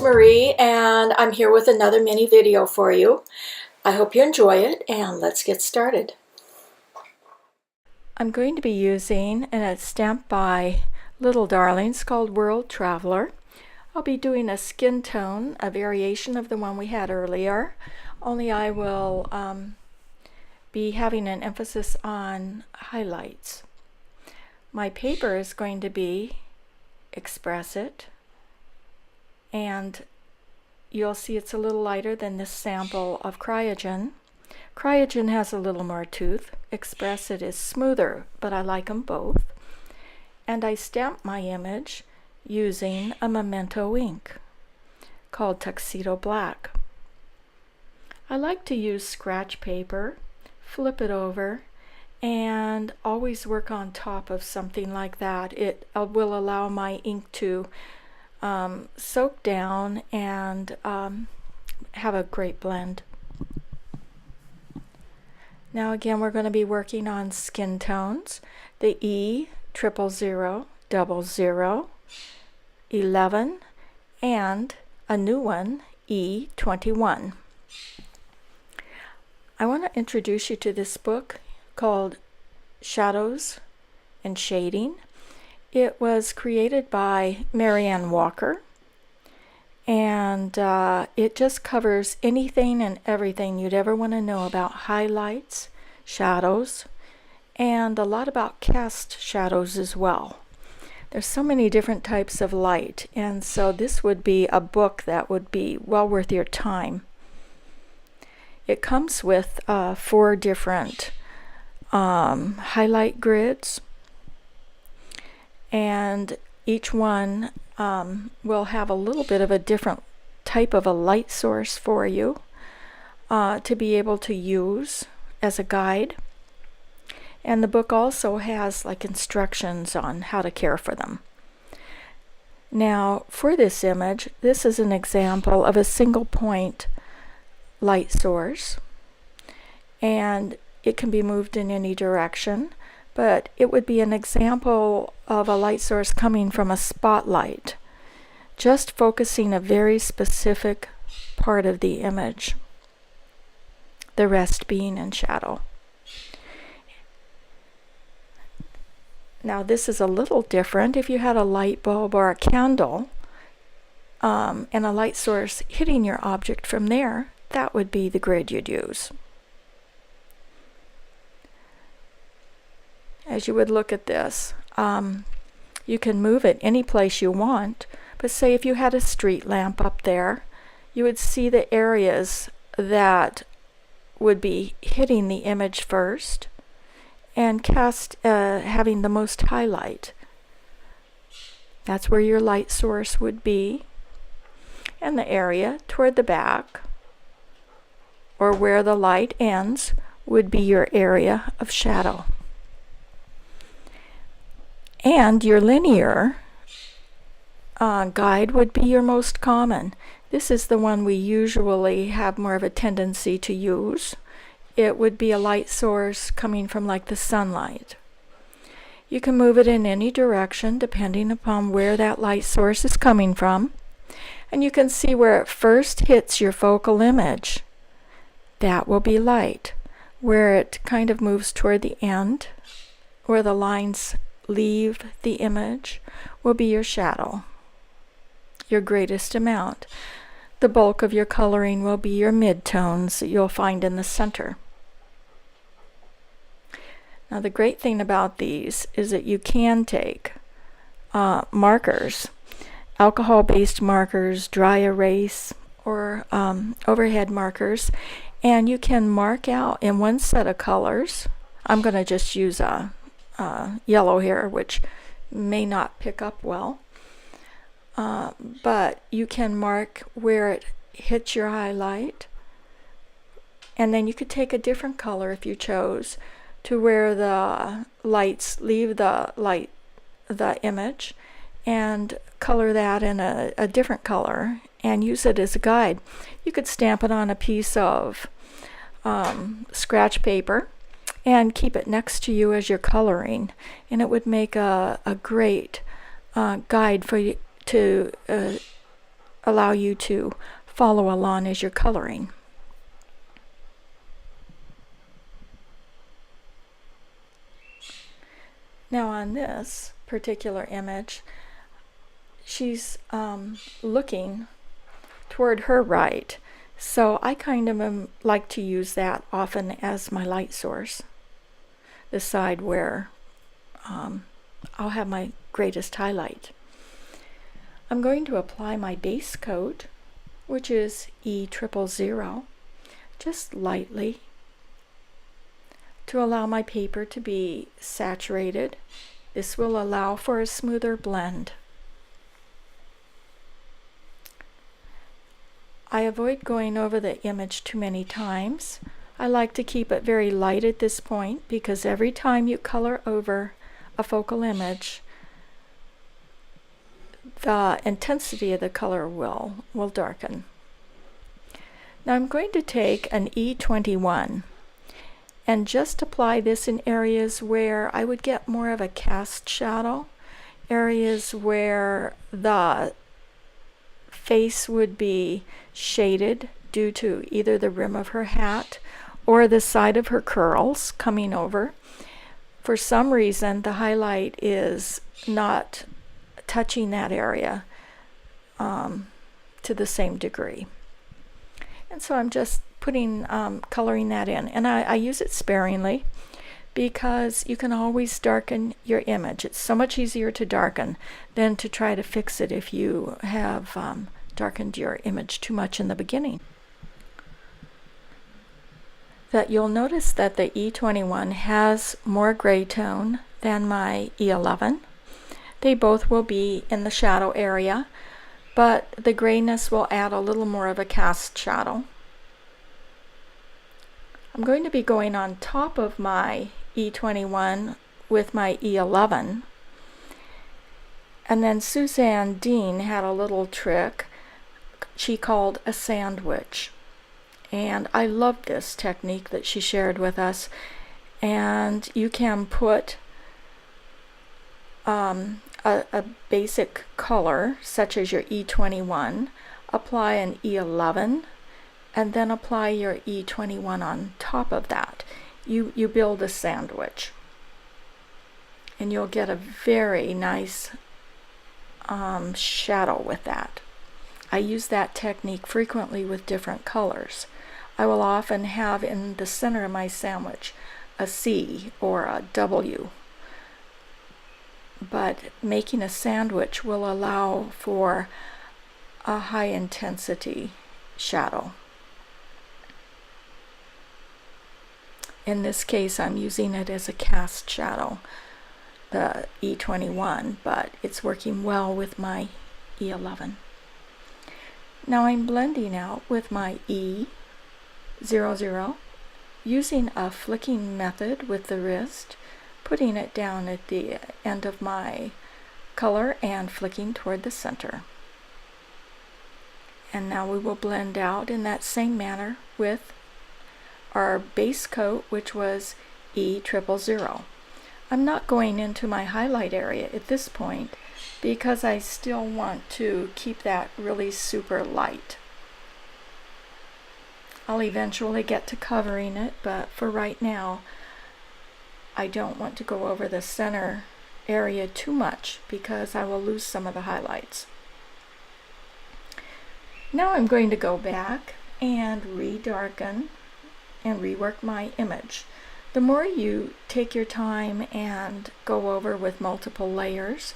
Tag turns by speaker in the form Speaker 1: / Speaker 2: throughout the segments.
Speaker 1: Marie, and I'm here with another mini video for you. I hope you enjoy it, and let's get started. I'm going to be using a stamp by Little Darlings called World Traveler. I'll be doing a skin tone, a variation of the one we had earlier, only I will be having an emphasis on highlights. My paper is going to be Express It, and you'll see it's a little lighter than this sample of Cryogen. Cryogen has a little more tooth. Express It is smoother, but I like them both. And I stamped my image using a Memento ink called Tuxedo Black. I like to use scratch paper, flip it over, and always work on top of something like that. It will allow my ink to soak down and have a great blend. Now again, we're going to be working on skin tones. The E000, 00, 11, and a new one, E21. I want to introduce you to this book called Shadows and Shading. It was created by Marianne Walker, and it just covers anything and everything you'd ever want to know about highlights, shadows, and a lot about cast shadows as well. There's so many different types of light, and so this would be a book that would be well worth your time. It comes with 4 different highlight grids, and each one will have a little bit of a different type of a light source for you to be able to use as a guide. And the book also has like instructions on how to care for them. Now for this image, this is an example of a single point light source, and it can be moved in any direction, but it would be an example of a light source coming from a spotlight, just focusing a very specific part of the image, the rest being in shadow. Now this is a little different. If you had a light bulb or a candle and a light source hitting your object from there, that would be the grid you'd use. As you would look at this, you can move it any place you want, but say if you had a street lamp up there, you would see the areas that would be hitting the image first and cast having the most highlight. That's where your light source would be, and the area toward the back or where the light ends would be your area of shadow. And your linear guide would be your most common. This is the one we usually have more of a tendency to use. It would be a light source coming from like the sunlight. You can move it in any direction depending upon where that light source is coming from. And you can see where it first hits your focal image. That will be light. Where it kind of moves toward the end, where the lines leave the image, will be your shadow, your greatest amount. The bulk of your coloring will be your midtones that you'll find in the center. Now the great thing about these is that you can take markers, alcohol-based markers, dry erase, or overhead markers, and you can mark out in one set of colors. I'm going to just use a yellow here, which may not pick up well, but you can mark where it hits your highlight, and then you could take a different color if you chose to where the lights leave the image, and color that in a different color and use it as a guide. You could stamp it on a piece of scratch paper and keep it next to you as you're coloring, and it would make a great guide for you to allow you to follow along as you're coloring. Now on this particular image, she's looking toward her right, so I kind of like to use that often as my light source, the side where I'll have my greatest highlight. I'm going to apply my base coat, which is E000, just lightly, to allow my paper to be saturated. This will allow for a smoother blend. I avoid going over the image too many times. I like to keep it very light at this point, because every time you color over a focal image, the intensity of the color will darken. Now I'm going to take an E21 and just apply this in areas where I would get more of a cast shadow, areas where the face would be shaded due to either the rim of her hat or the side of her curls coming over. For some reason, the highlight is not touching that area to the same degree. And so I'm just putting coloring that in, and I use it sparingly because you can always darken your image. It's so much easier to darken than to try to fix it if you have darkened your image too much in the beginning. That you'll notice that the E21 has more gray tone than my E11. They both will be in the shadow area, but the grayness will add a little more of a cast shadow. I'm going to be going on top of my E21 with my E11. And then Suzanne Dean had a little trick she called a sandwich. And I love this technique that she shared with us. And you can put a basic color, such as your E21, apply an E11, and then apply your E21 on top of that. You build a sandwich, and you'll get a very nice shadow with that. I use that technique frequently with different colors. I will often have in the center of my sandwich a C or a W, but making a sandwich will allow for a high intensity shadow. In this case, I'm using it as a cast shadow, the E21, but it's working well with my E11. Now I'm blending out with my E00, using a flicking method with the wrist, putting it down at the end of my color and flicking toward the center. And now we will blend out in that same manner with our base coat, which was E000. I'm not going into my highlight area at this point because I still want to keep that really super light. I'll eventually get to covering it, but for right now I don't want to go over the center area too much because I will lose some of the highlights. Now I'm going to go back and redarken and rework my image. The more you take your time and go over with multiple layers,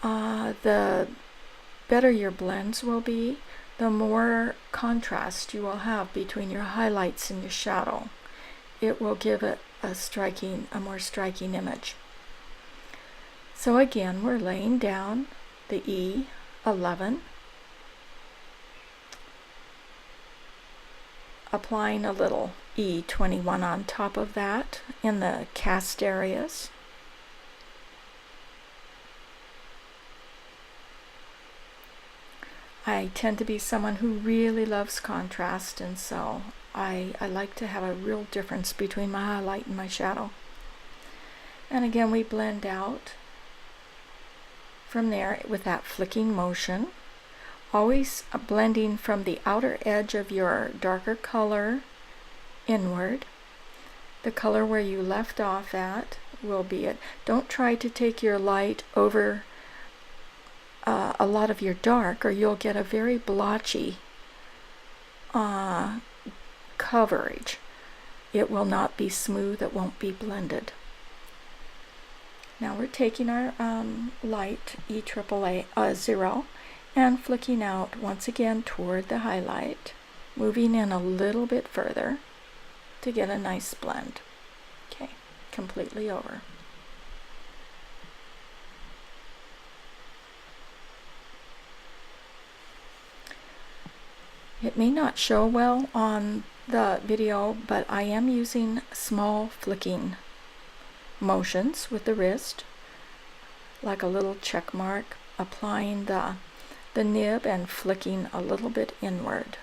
Speaker 1: the better your blends will be, the more contrast you will have between your highlights and your shadow. It will give it a more striking image. So again, we're laying down the E11, applying a little E21 on top of that in the cast areas. I tend to be someone who really loves contrast, and so I like to have a real difference between my highlight and my shadow. And again, we blend out from there with that flicking motion, always blending from the outer edge of your darker color inward. The color where you left off at will be it. Don't try to take your light over a lot of your dark, or you'll get a very blotchy coverage. It will not be smooth, it won't be blended. Now we're taking our light E000 and flicking out once again toward the highlight, moving in a little bit further to get a nice blend. Okay, completely over. It may not show well on the video, but I am using small flicking motions with the wrist, like a little check mark, applying the nib and flicking a little bit inward.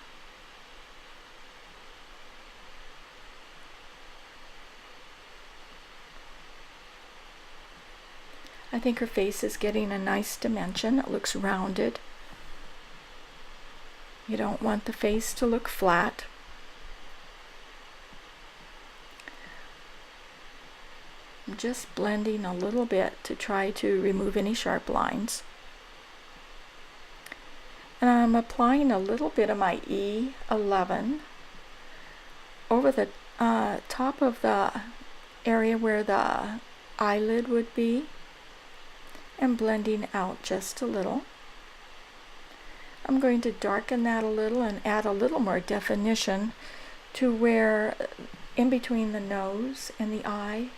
Speaker 1: I think her face is getting a nice dimension. It looks rounded. You don't want the face to look flat. I'm just blending a little bit to try to remove any sharp lines. And I'm applying a little bit of my E11 over the top of the area where the eyelid would be, and blending out just a little. I'm going to darken that a little and add a little more definition to where in between the nose and the eye.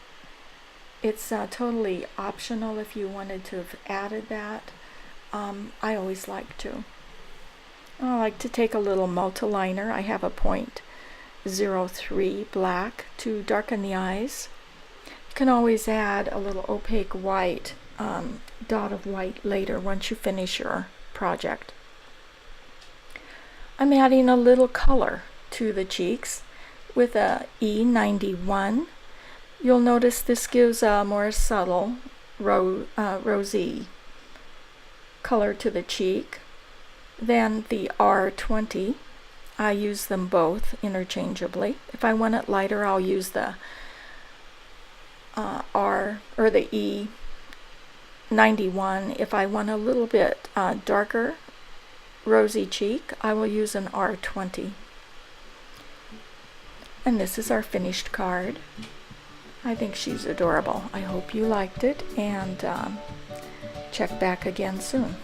Speaker 1: It's totally optional if you wanted to have added that. I always like to. I like to take a little multiliner. I have a 0.03 black to darken the eyes. You can always add a little opaque white, dot of white later once you finish your project. I'm adding a little color to the cheeks with a E91. You'll notice this gives a more subtle rosy color to the cheek than the R20. I use them both interchangeably. If I want it lighter, I'll use the R or the E91. If I want a little bit darker rosy cheek, I will use an R20. And this is our finished card. I think she's adorable. I hope you liked it, and check back again soon.